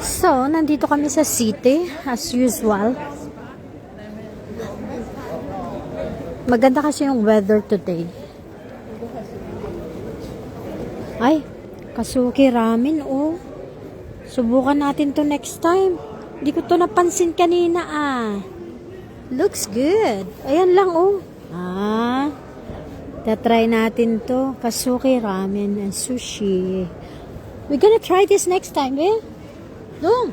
So, nandito kami sa city, as usual. Maganda kasi yung weather today. Ay, Kasuki Ramen, oh. Subukan natin to next time. Hindi ko to napansin kanina, ah. Looks good. Ayan lang, oh. Tatry natin to. Kasuki Ramen and sushi. We're gonna try this next time, eh? No.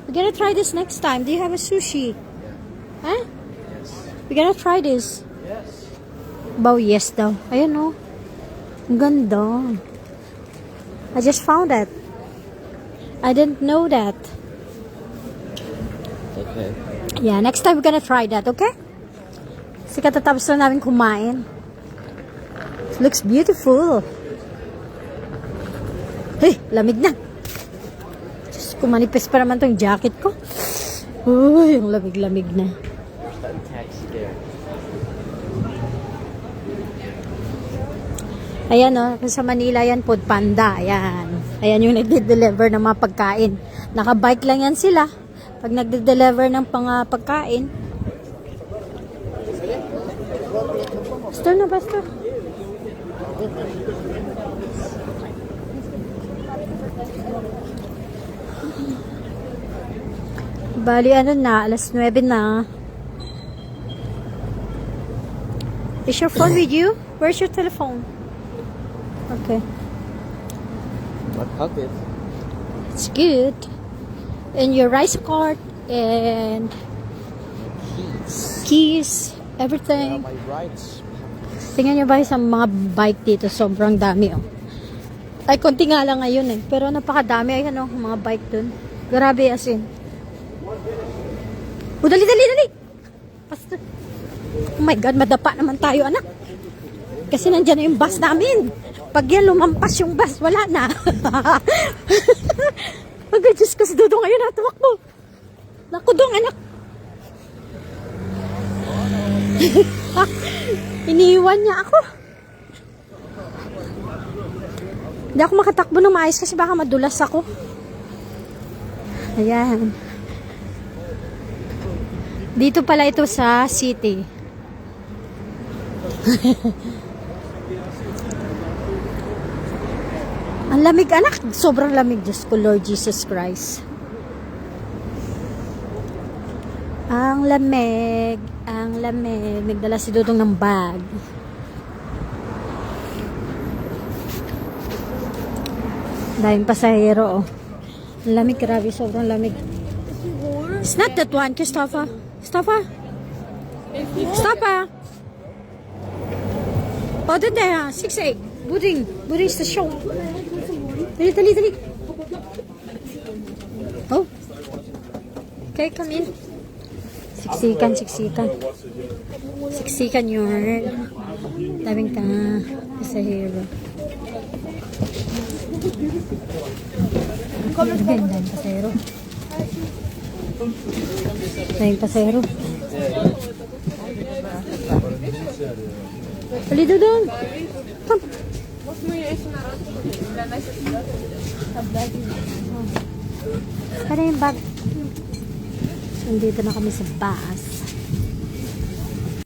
We're gonna try this next time. Do you have a sushi? Huh? We're gonna try this. Yes. Baw, yes daw. Ayan, oh. Ang ganda. I just found that. I didn't know that. Okay. Yeah, next time we're gonna try that, okay? Kasi katatapos na namin kumain. It looks beautiful. Hey, lamig na. Diyos ko, manipis pa naman tong jacket ko. Uy, yung lamig-lamig na. Ayan, oh, sa Manila yan, Food Panda. Ayan. Ayan yung nagde-deliver ng mga pagkain. Naka-bike lang yan sila. Pag nagde-deliver ng pagkain. Basta na, basta. Bali, ano na, alas 9 na. Is your phone with you? Where's your telephone? Okay. My pocket. It's good. And your rice card and keys, everything. My rights. Tingnan nyo ba sa mga bike dito, sobrang dami, oh. Ay, konti nga lang ngayon, eh. Pero napakadami, ayan, oh, mga bike dun. Grabe, as in. Oh, dali! Basta. Oh my God, madapa naman tayo, anak. Kasi nandyan na yung bus namin. Pag yan lumampas yung bus, wala na. Hanggang Diyos ko, si Dudong ngayon natuwak mo. Naku, Dong, anak. Iniiwan niya ako. Hindi ako makatakbo ng maayos kasi baka madulas ako. Ayan. Dito pala ito sa city. Ang lamig, anak. Sobrang lamig. Diyos ko, Lord Jesus Christ. Ang lamig. Ang lamig. Nagdala si Dudong ng bag. Daming pasahero, oh. Ang lamig, grabe. Sobrang lamig. It's not that one, Christopher. Christopher? Oh, doon there, 6-8. Buding station. Dali. Oh. Okay, come in. Siksikan. Siksikan yun. Daming pasahero. Daming pasahero. Dali doon. Come. Para yung bag. Nandito na kami sa bus.